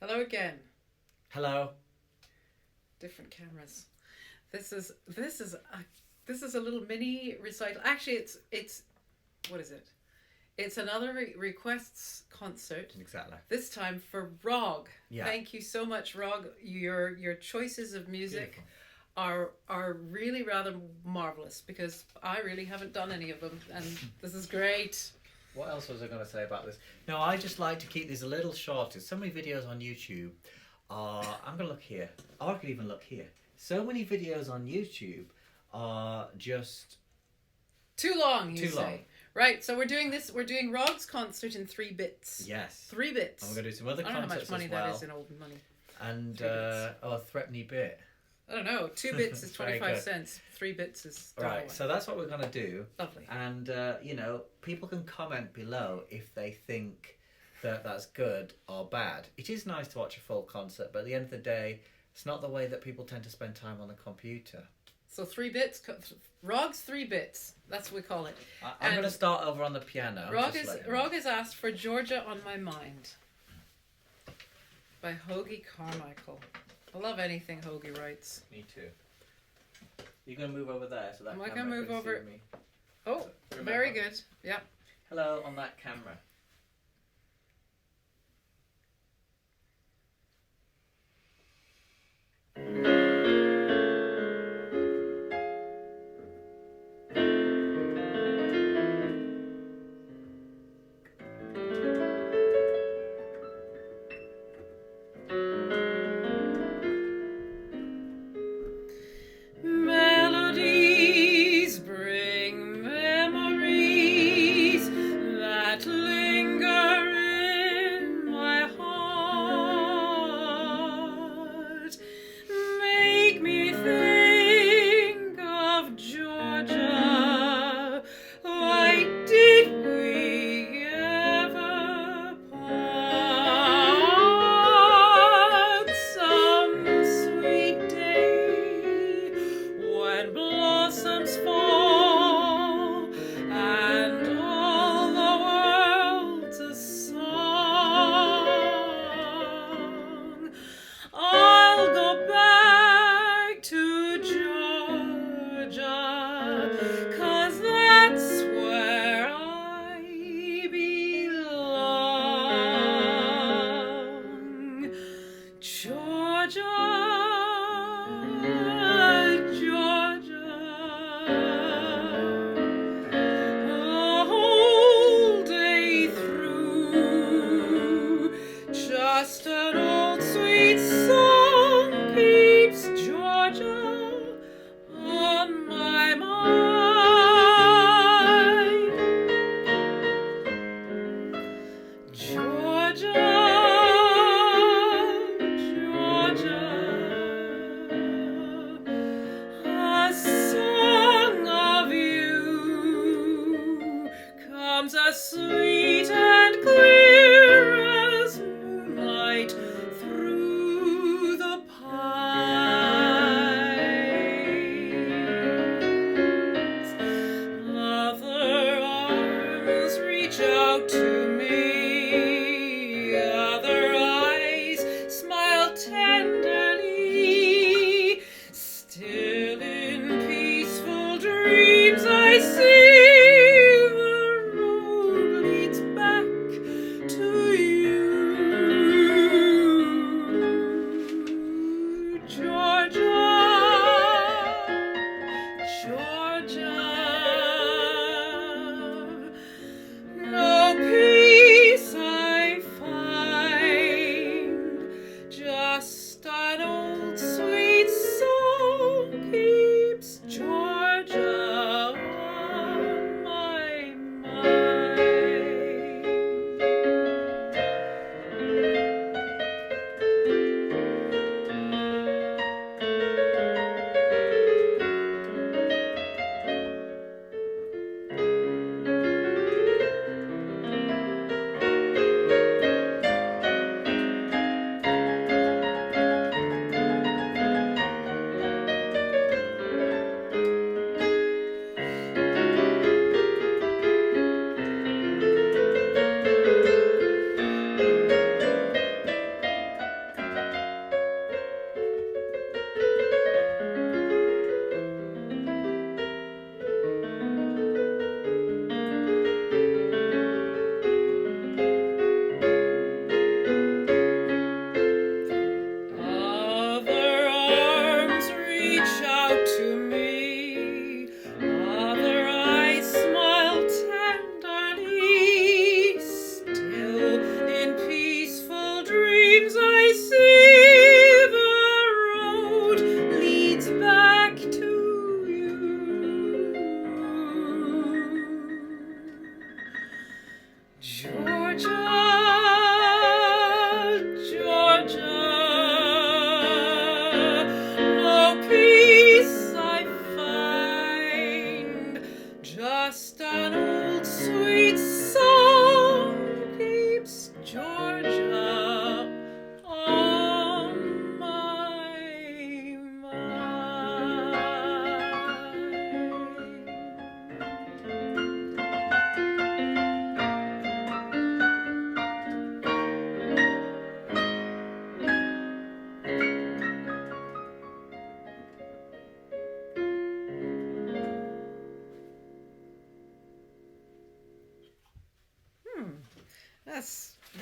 Hello again. Hello. Different cameras. This is a little mini recital. Actually, it's what is it? It's another requests concert. Exactly. This time for Rog. Yeah. Thank you so much, Rog. Your choices of music are really rather marvelous because I really haven't done any of them, and this is great. What else was I going to say about this? No, I just like to keep these a little shorter. So many videos on YouTube are... I'm going to look here. Or I could even look here. So many videos on YouTube are just... Too long, you Too say. long. Right, so we're doing Rog's concert in 3 bits. Yes. 3 bits. And we're going to do some other I don't know how concerts much money as well. that is in old money. And, 3 bits. a threepenny bit. I don't know. 2 bits is Very 25 good. cents. 3 bits is Right, so that's what we're going to do. lovely. And, people can comment below if they think that that's good or bad. It is nice to watch a full concert, but at the end of the day, it's not the way that people tend to spend time on the computer. So 3 bits. Rog's 3 bits. That's what we call it. I'm going to start over on the piano. Rog has asked for Georgia on My Mind by Hoagie Carmichael. I love anything Hoagie writes. Me too. You're going to move over there so that Am I camera gonna move can over? see me. Oh, Remember. very good. Yeah. Hello on that camera. Melodies bring memories that linger in my heart. Make me think of Georgia. Why did we ever part? Some sweet day when blossoms fall and all the world's a song. I'll go back to Georgia, 'cause that's where I belong. Georgia, Georgia, the whole day through, just an old sweet song keeps Georgia on my mind. Georgia, Georgia, a song of you comes as sweet and clear as moonlight through the pines. Other arms reach out to me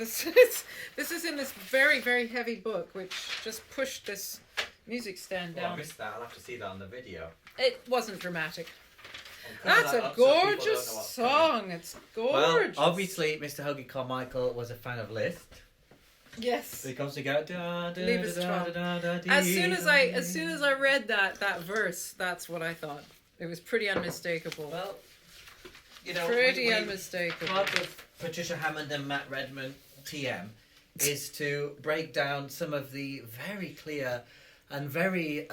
this is in this very, very heavy book, which just pushed this music stand Well, I down. missed that. I'll have to see that on the video. It wasn't dramatic. I'll cover That's that a up so people don't know gorgeous what's song. It's Well, gorgeous. obviously, Mr. Hoagie Carmichael was a fan of Liszt Yes. because they go da da Leave us da strong. da da da dee, As soon as da. I read that verse, that's what I thought. It was pretty unmistakable. Well, you know, Pretty unmistakable. part of Patricia Hammond and Matt Redman TM is to break down some of the very clear and very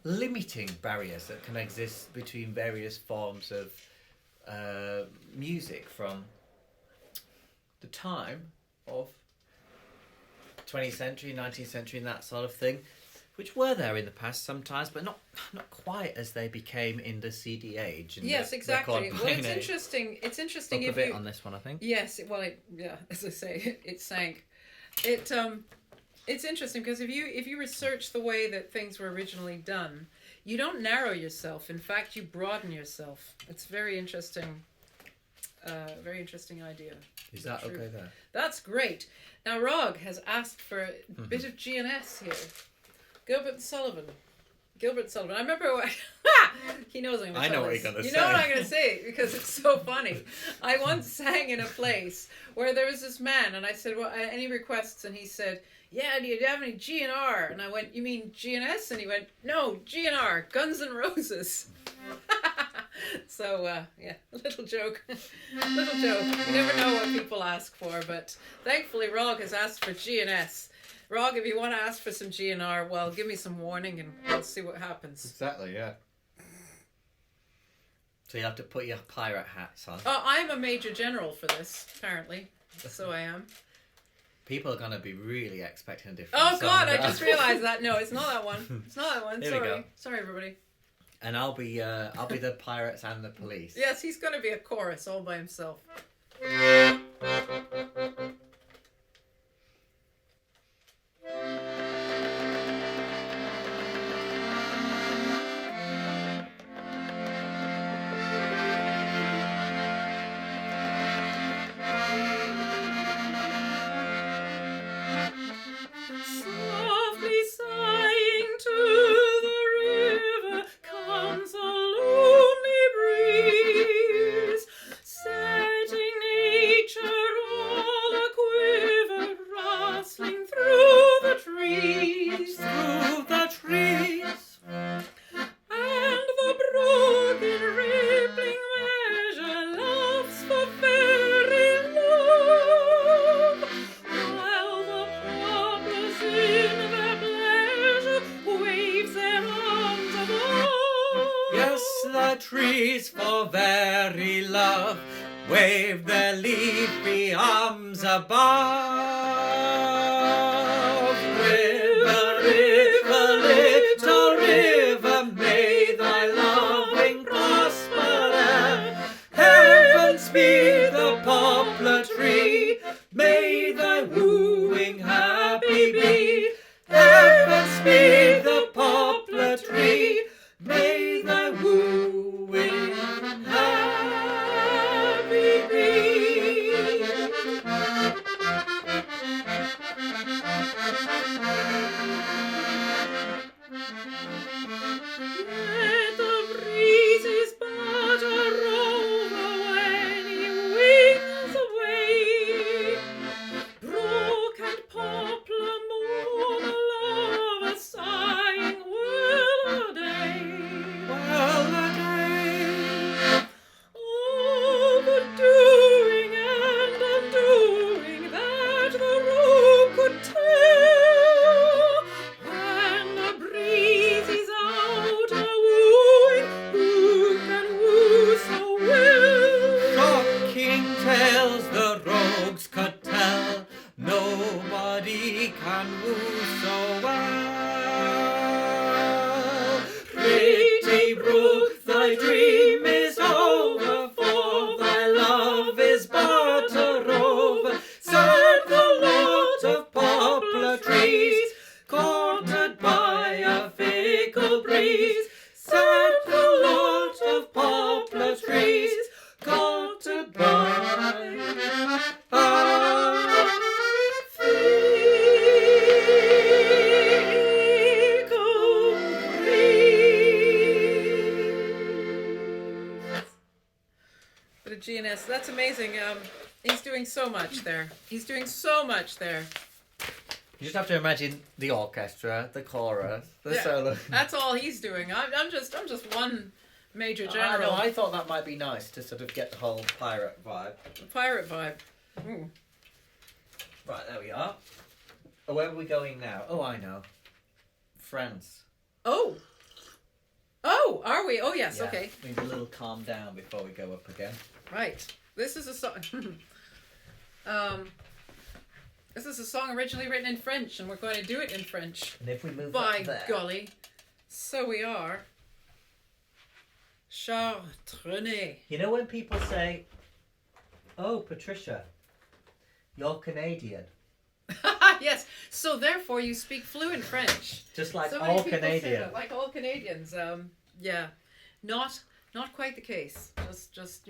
limiting barriers that can exist between various forms of music from the time of 20th century, 19th century, and that sort of thing, which were there in the past sometimes, but not quite as they became in the CD age. And Yes, the exactly. record Well, playing it's age. interesting. It's interesting Up a if bit you. on this one, I think. Yes. Well, as I say, it sank. It's interesting because if you research the way that things were originally done, you don't narrow yourself. In fact, you broaden yourself. It's very interesting. Very interesting idea. Is that True. okay there? That's great. Now, Rog has asked for a bit of G&S here. Gilbert Sullivan. I remember he knows I'm going to I know tell what this. you're gonna You say. know what I'm going to say because it's so funny. I once sang in a place where there was this man and I said, well, any requests? And he said, yeah, do you have any G&R? And I went, you mean G&S? And he went, no, G&R, Guns N' Roses. So, yeah, a little joke. Little joke. You never know what people ask for, but thankfully Rog has asked for G&S. Rog, if you want to ask for some G&R, well, give me some warning and we'll see what happens. Exactly, yeah. So you have to put your pirate hats on. I'm a major general for this, apparently. So I am. People are going to be really expecting a different Oh, song God, I now. just realised that. No, it's not that one. It's not that one. Here we Sorry. go. Sorry, everybody. And I'll be the pirates and the police. Yes, he's going to be a chorus all by himself. Softly sighing to the river comes a lonely breeze, setting nature all a quiver, rustling through the trees. Through the trees. And the brook in rippling measure laughs for very love, while the poplars in their pleasure waves their arms above. Yes, the trees for very love wave their leafy arms above. River, river, little river, may thy loving prosper. Heavens be the poplar tree, may thy wooing happy be. Heavens be the poplar tree, may thy wooing happy be. Let the breezes butter over when he wings away. Brook and poplar mourn a lover sighing well a day. Well a day. All the doing and undoing that the road could tell. When the breeze is out a wooing, who can woo so well? Shocking tales the rogues could tell, nobody can woo so well. Pretty brook, thy dream is over, for thy love is but a rover. Sad the lot of poplar trees, courted by a fickle breeze. Sad the lot of poplar trees, courted by a Yes, that's amazing. He's doing so much there. He's doing so much there. You just have to imagine the orchestra, the chorus, the solo. That's all he's doing. I'm just one major I general. know. I thought that might be nice to sort of get the whole pirate vibe. The pirate vibe. Ooh. Right, there we are. Oh, where are we going now? Oh, I know. France. Oh, are we? Oh, yes. Yeah, Okay. we need a little calm down before we go up again. Right. This is a song. This is a song originally written in French, and we're going to do it in French. And if we move By up there, golly, so we are. Chartrené. you know when people say, "Oh, Patricia, you're Canadian," Yes. So therefore, you speak fluent French. just like So many all people say Canadians. that, like all Canadians. Yeah. Not quite the case. Just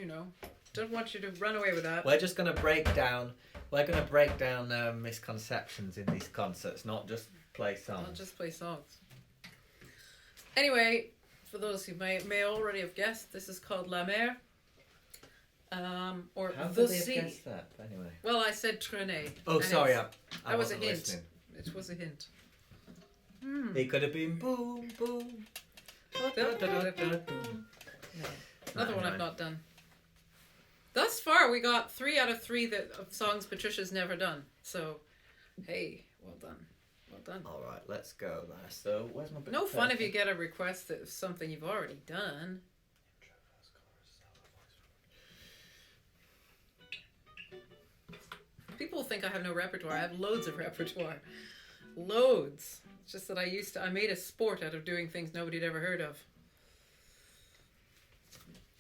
don't want you to run away with that. We're just going to break down. We're going to break down misconceptions in these concerts, not just play songs. Not just play songs. Anyway, for those who may already have guessed, this is called La Mer. Or How the did they sea. have guessed that anyway? Well, I said Trenet. Oh, and sorry, it's- I that was a wasn't hint. listening. It was a hint. It could have been boom, boom. Another one I've not done. Thus far, we got 3 out of 3 of songs Patricia's never done. So, hey, well done. Well done. All right, let's go there. So, where's my bit No of fun if paper? you get a request of something you've already done. People think I have no repertoire. I have loads of repertoire. Loads. It's just that I made a sport out of doing things nobody'd ever heard of.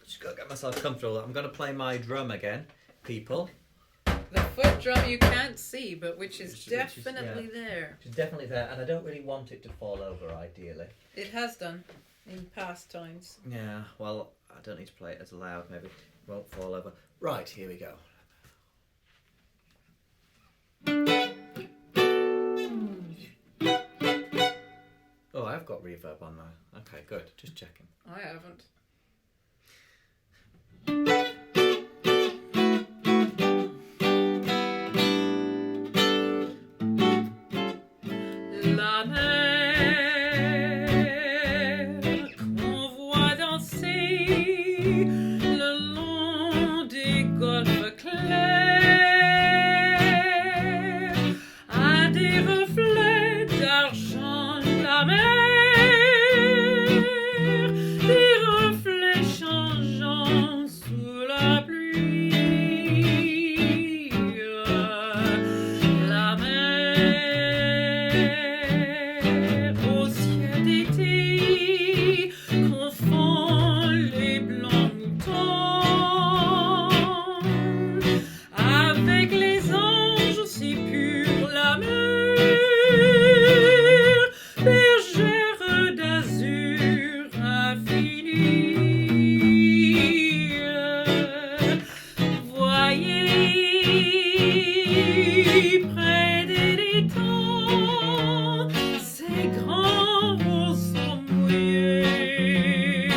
Just gotta get myself comfortable. I'm gonna play my drum again, people. The foot drum you can't see, but which is Which is, definitely there. It's definitely there, and I don't really want it to fall over, ideally. It has done in past times. Yeah, well, I don't need to play it as loud, maybe. It won't fall over. Right, here we go. Oh, I've got reverb on there. Okay, good. Just checking. I haven't. La mer qu'on voit danser le long des golfes clairs a des reflets d'argent. La mer, des reflets changeants sous la pluie. La mer au ciel d'été confond les blancs moutons avec les anges aussi purs. La mer, bergère d'azur infinie. Voyez près des étangs ces grands roseaux mouillés.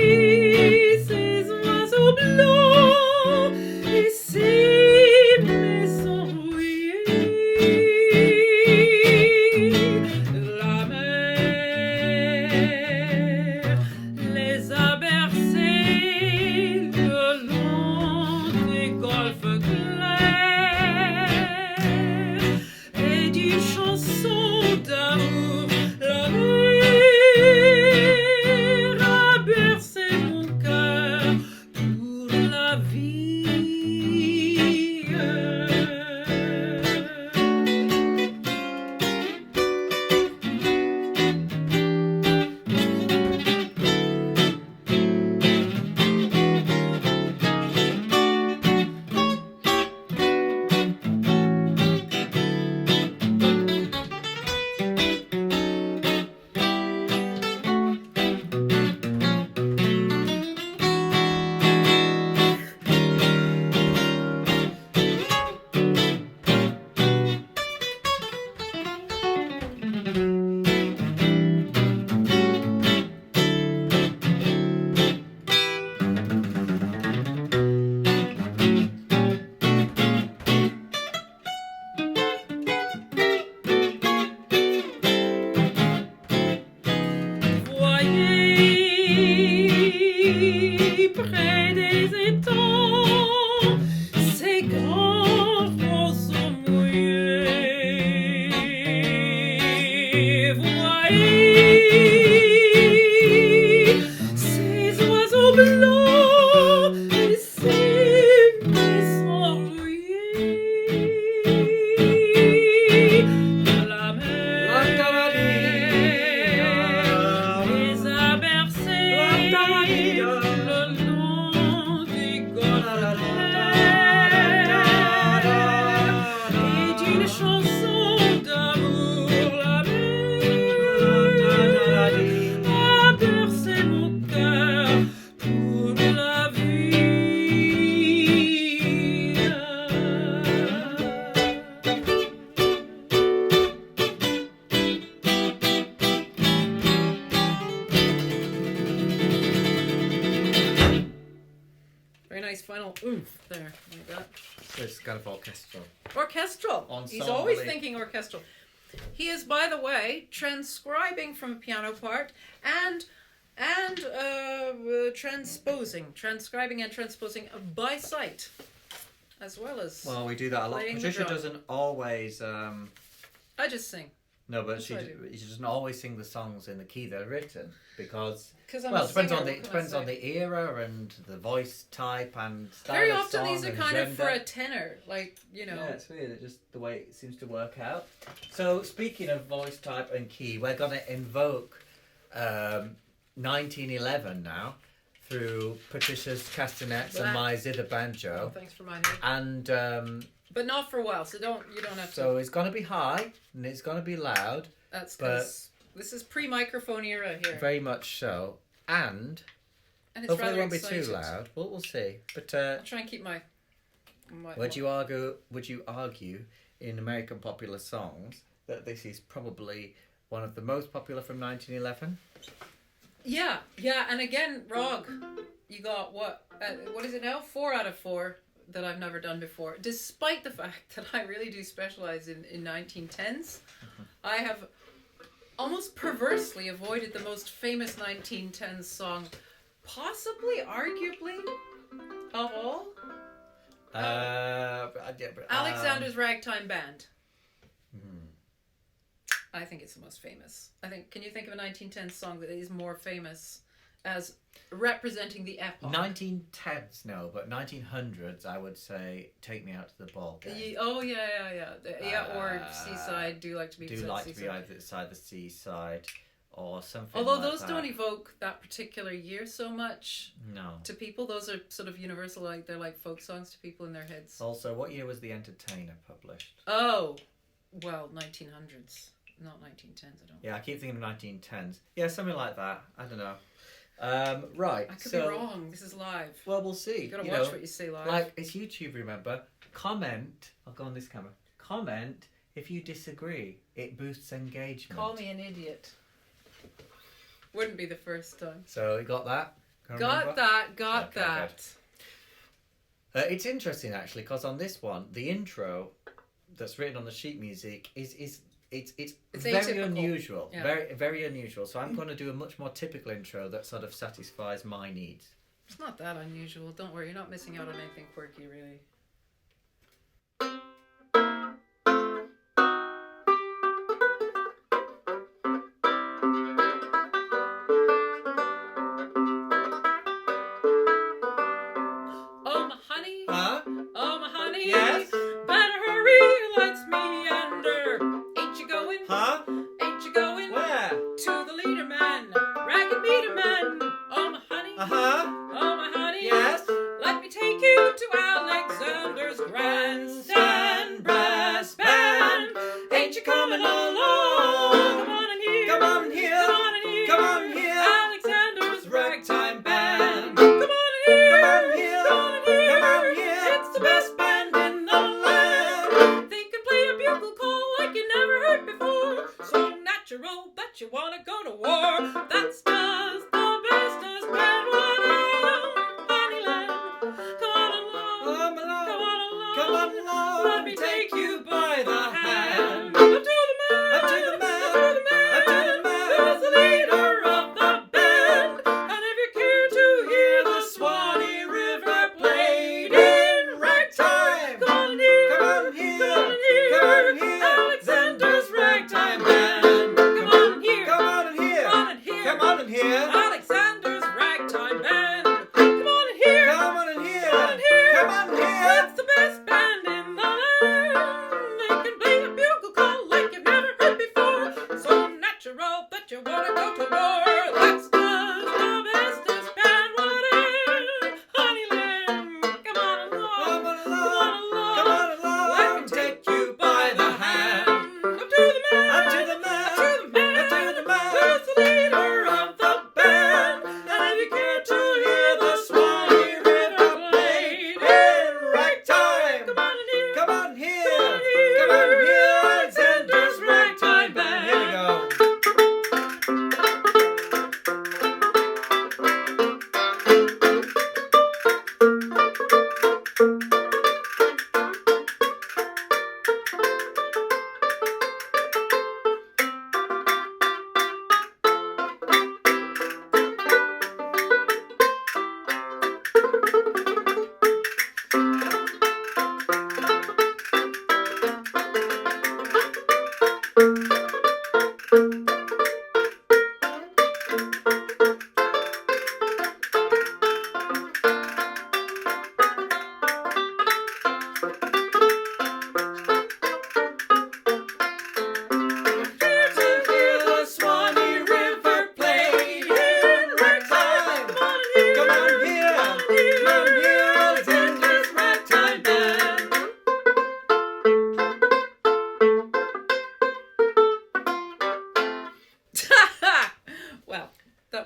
Voyez ces oiseaux blancs et ces maisons rouillées. La mer les a bercés le long des golfes clairs et d'une chanson d'amour. La mer a bercé mon cœur pour la vie. Oof, there, like that. So it's kind of orchestral. Orchestral. Ensemble. He's always thinking orchestral. He is, by the way, transcribing from a piano part and transcribing and transposing by sight, as well as. Well, we do that a lot. Patricia doesn't always. I just sing. No, but she doesn't always sing the songs in the key they're written because it depends on the era and the voice type and style. Very of often song these are and kind gender. of for a tenor, like you know. Yeah, it's weird. It's just the way it seems to work out. So speaking of voice type and key, we're going to invoke 1911 now through Patricia's castanets and my zither banjo. Oh, thanks for reminding me. And but not for a while, so you don't have to. So it's going to be high and it's going to be loud. That's because this is pre-microphone era here. Very much so, and it's hopefully it won't excited. be too loud. We'll see. But I'll try and keep my would you argue in American popular songs that this is probably one of the most popular from 1911? Yeah, and again, Rog, you got what is it now? 4 out of 4 that I've never done before. Despite the fact that I really do specialize in 1910s, I have almost perversely avoided the most famous 1910s song, possibly, arguably, of all. Alexander's Ragtime Band. I think it's the most famous. Can you think of a 1910s song that is more famous as representing the epoch? 1910s, no, but 1900s, I would say, Take Me Out to the Ball Game. Or Seaside, Do Like to Be Beside the Seaside, or something. Although like those that. don't evoke that particular year so much. No. To people, those are sort of universal, like they're like folk songs to people in their heads. Also, what year was The Entertainer published? Oh, well, 1900s, not 1910s. I don't. Yeah, I keep thinking of 1910s. Yeah, something like that. I don't know. Right. I could be wrong. This is live. Well, we'll see. You gotta watch what you say live. Like, it's YouTube, remember? Comment. I'll go on this camera. Comment if you disagree. It boosts engagement. Call me an idiot. Wouldn't be the first time. So, you got that? Got that. It's interesting, actually, because on this one, the intro that's written on the sheet music is it's very atypical. unusual. Yeah. Very, very unusual. So I'm going to do a much more typical intro that sort of satisfies my needs. It's not that unusual. Don't worry, you're not missing out on anything quirky, really. Oh, my honey. Huh? Oh, my honey. Yes? Better hurry, let's meander. Ain't you going? Huh? Ain't you going? Where? To the leader man, ragged meter man. Oh, my honey. Uh-huh. Oh, my honey. Yes? Let me take you to Alexander's grandstand brass band. Ain't you coming along? Come on in here. Come on here. Come on in here. Come on here. Alexander's Ragtime band. Come on in here. Come on here. Come on in here. Come on here. It's the best band in the land. They can play a bugle call like you never heard before. So natural that you wanna go to war. That's just the bestest band what Honeyland. Come on along. Come along. Come on along. Come on along. Let me take you by the hand. Up to the man. Up to the man. Up to the man. Up to the man. Who's the leader of the band? And if you care to hear the Swanee River played in ragtime, come on here. Come on here. Come on here. Come on here. Alexander's Ragtime Band. Come on here. Come on in here. Come on in here. Come on in here. Alexander's Ragtime Band. Come on in here. Come on in here. Come on in here. Come on in here. It's the best band in the land.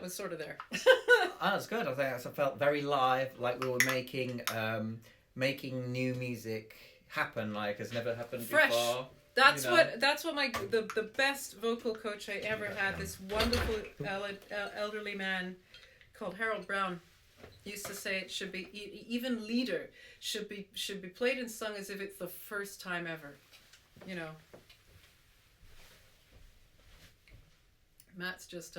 that was sort of there. That's good. I think I felt very live, like we were making new music happen, like has never happened Fresh. before. That's what my the best vocal coach I ever had. This wonderful elderly man called Harold Brown used to say it should be even leader should be played and sung as if it's the first time ever. You know. Matt's just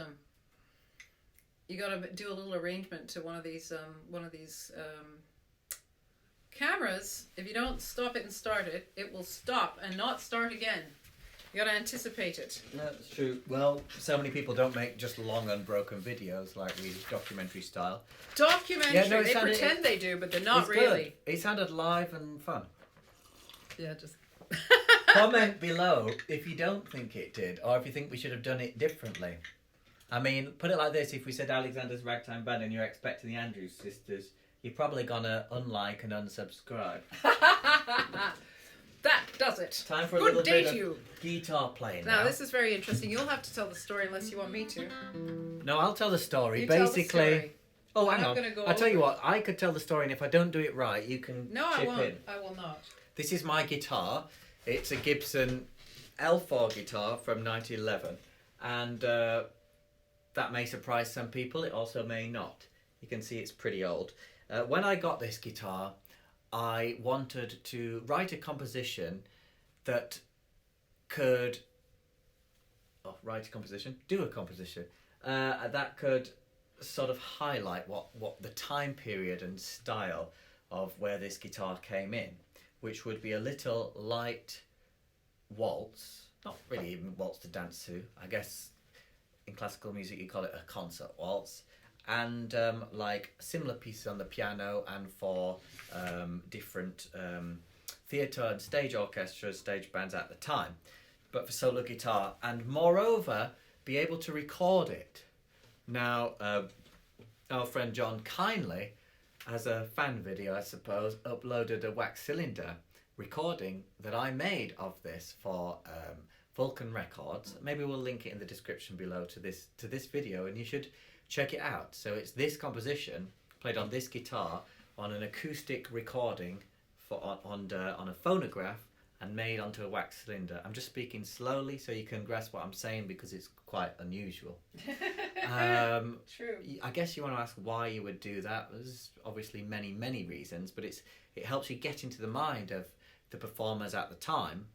you gotta do a little arrangement to one of these cameras. If you don't stop it and start it, it will stop and not start again. You gotta anticipate it. Yeah, that's true. Well, so many people don't make just long unbroken videos like we documentary style. Documentary, yeah, no, they pretend they do, but they're not really. Good. It sounded live and fun. Yeah, just comment below if you don't think it did, or if you think we should have done it differently. I mean, put it like this: if we said Alexander's Ragtime Band and you're expecting the Andrews Sisters, you're probably gonna unlike and unsubscribe. That does it. Time for a Good little day bit to you. of guitar playing Now, this is very interesting. You'll have to tell the story unless you want me to. No, I'll tell the story. You Basically, tell the story. oh, I'm hang on. gonna go I'll tell you over what. I could tell the story, and if I don't do it right, you can No, chip I won't. in. I will not. This is my guitar. It's a Gibson L4 guitar from 1911, and that may surprise some people. It also may not. You can see it's pretty old. When I got this guitar, I wanted to write a composition that could do a composition that could sort of highlight what the time period and style of where this guitar came in, which would be a little light waltz, not really even waltz to dance to, I guess in classical music you call it a concert waltz, and like similar pieces on the piano and for different theatre and stage orchestras, stage bands at the time, but for solo guitar, and moreover be able to record it. Now our friend John kindly, as a fan video I suppose, uploaded a wax cylinder recording that I made of this for Vulcan Records. Maybe we'll link it in the description below to this video, and you should check it out. So it's this composition played on this guitar on an acoustic recording on a phonograph and made onto a wax cylinder. I'm just speaking slowly so you can grasp what I'm saying because it's quite unusual. True. I guess you want to ask why you would do that. There's obviously many reasons, but it helps you get into the mind of the performers at the time.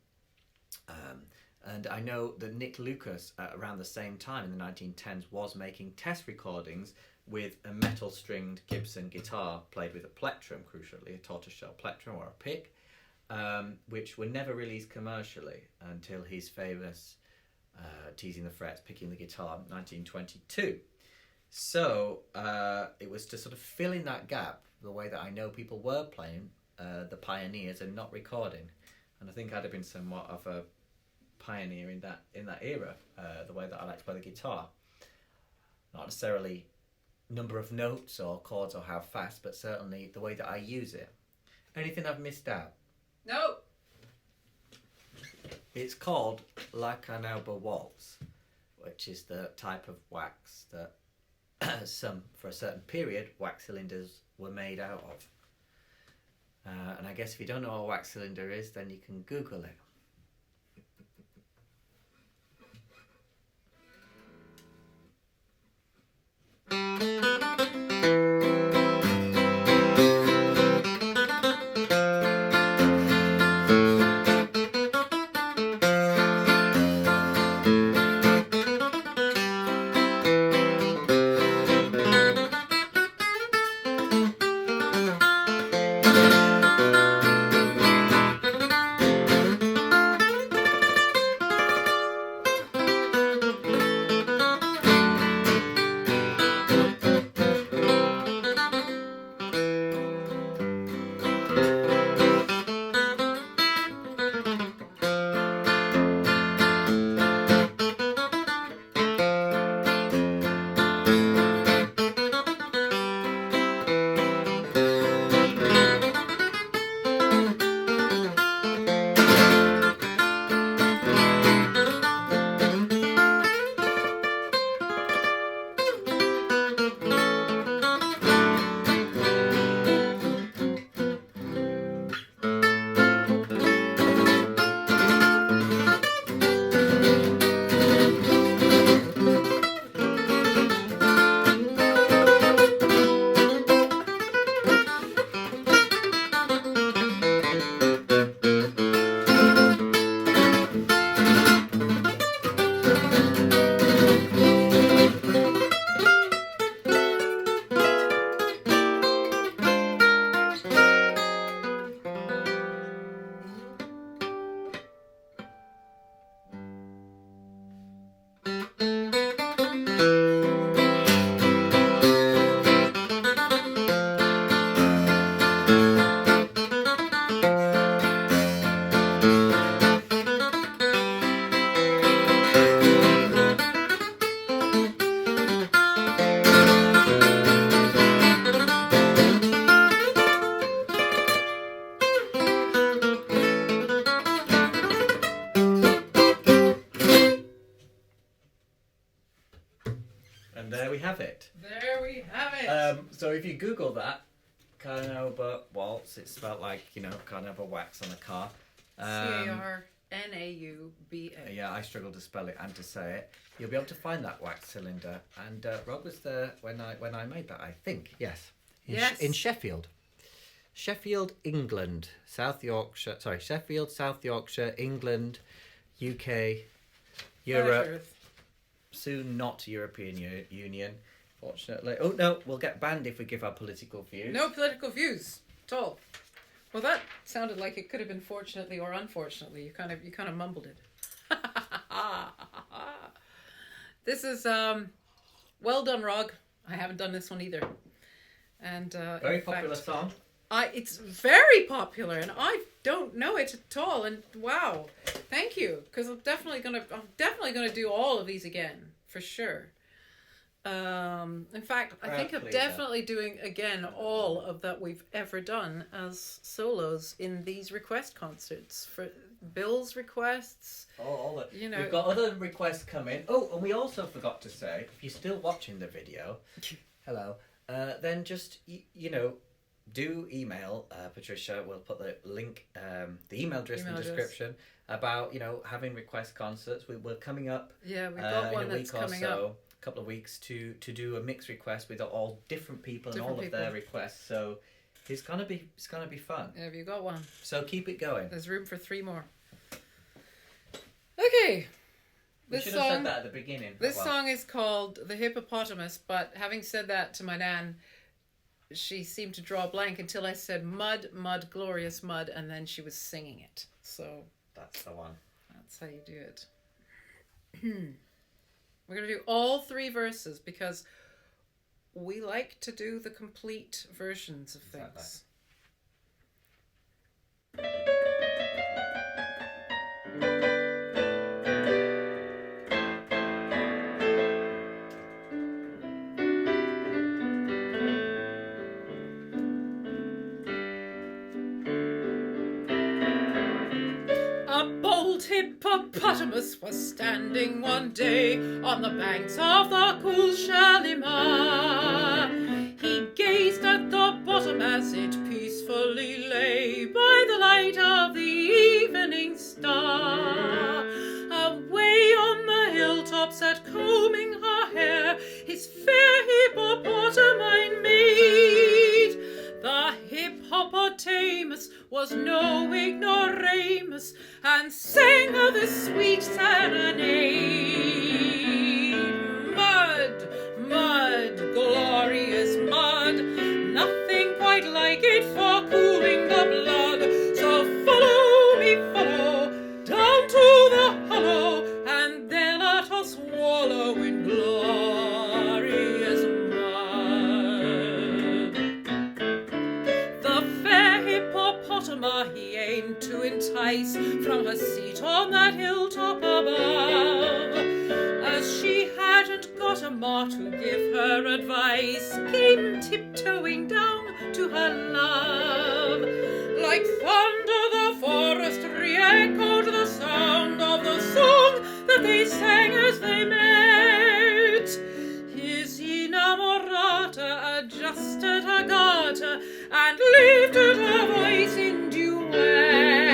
And I know that Nick Lucas, around the same time in the 1910s, was making test recordings with a metal-stringed Gibson guitar played with a plectrum, crucially, a tortoiseshell plectrum or a pick, which were never released commercially until his famous Teasing the Frets, Picking the Guitar, 1922. So it was to sort of fill in that gap, the way that I know people were playing the pioneers and not recording. And I think I'd have been somewhat of a pioneer in that era, the way that I like to play the guitar. Not necessarily number of notes or chords or how fast, but certainly the way that I use it. Anything I've missed out? No. It's called La Carnauba Waltz, which is the type of wax that for a certain period, wax cylinders were made out of. And I guess if you don't know what a wax cylinder is, then you can Google it. there we have it. There we have it. So if you Google that, Carnauba Waltz, it's spelled like, Carnauba wax on a car. Carnauba. Yeah, I struggle to spell it and to say it. You'll be able to find that wax cylinder. And Rob was there when I made that, I think. Yes. In Sheffield. Sheffield, England. Sheffield, South Yorkshire, England, UK, Europe. Soon not European Union, fortunately. Oh, no, we'll get banned if we give our political views. No political views at all. Well, that sounded like it could have been fortunately or unfortunately. You kind of mumbled it. This is well done, Rog. I haven't done this one either. And very popular song. It's very popular, and I don't know it at all. And wow, thank you, because I'm definitely gonna do all of these again for sure. In fact, I think I'm definitely doing again all of that we've ever done as solos in these request concerts for Bill's requests. All that. We've got other requests coming. Oh, and we also forgot to say, if you're still watching the video, hello. Then just do email Patricia. We'll put the link, the email address in the description about having request concerts. We're coming up. Yeah, we've got one that's coming up. A couple of weeks to do a mixed request with all different people and all of their requests. So it's gonna be fun. Yeah, you got one. So keep it going. There's room for 3 more. Okay. We should have said that at the beginning. This song is called The Hippopotamus, but having said that to my nan, she seemed to draw a blank until I said mud, mud, glorious mud, and then she was singing it. So that's the one. That's how you do it. We're going to do all 3 verses because we like to do the complete versions of things. Hippopotamus was standing one day on the banks of the cool Shalimar. He gazed at the bottom as it peacefully lay by the light of the evening star. Away on the hilltop sat combing her hair his fair hippopotamine mate. The hippopotamus was no ignoramus and sang her this sweet serenade. Mud, mud, glorious mud, nothing quite like it for cooling the blood. So follow me, follow, down to the hollow, and then let us wallow in glorious mud. The fair hippopotama he aimed to entice from her seat on that hilltop above. As she hadn't got a ma to give her advice, came tiptoeing down to her love. Like thunder the forest re-echoed the sound of the song that they sang as they met. His innamorata adjusted her garter and lifted her voice in duet.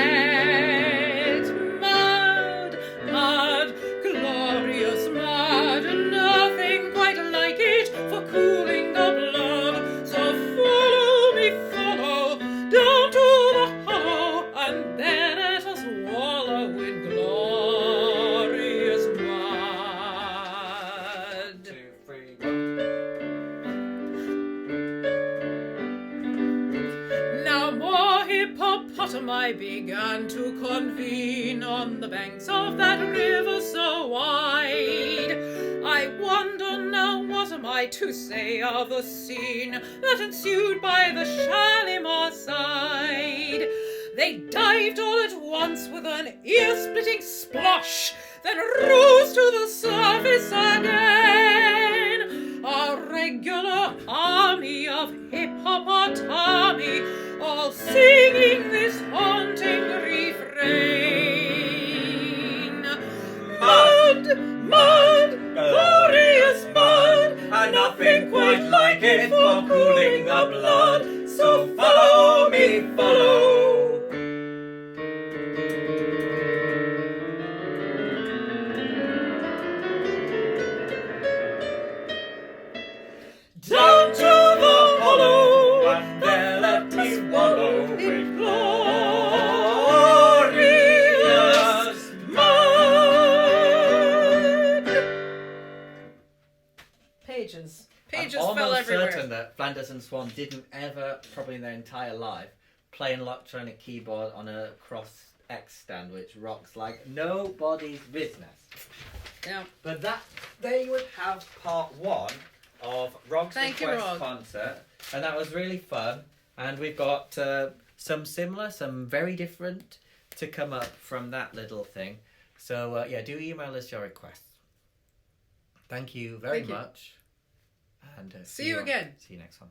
Mud, mud, glorious mud, nothing quite like it for cooling the blood. So follow me, follow, down to the hollow, and then let us wallow in glorious mud. 2, 3, 1. Now more hippopotami began to convene on the banks of that river so wide. I wonder now what am I to say of the scene that ensued by the Shalimar side. They dived all at once with an ear-splitting splosh, then rose to the surface again. A regular army of hippopotami, all singing this haunting refrain. Mud, mud, glorious mud, Flanders Swann didn't ever, probably in their entire life, play an electronic keyboard on a Cross X stand, which rocks like nobody's business. Yeah. But there you would have part 1 of Rog's Request concert, and that was really fun. And we've got some similar, some very different to come up from that little thing. So yeah, do email us your requests. Thank you very much. And see you again. See you next one.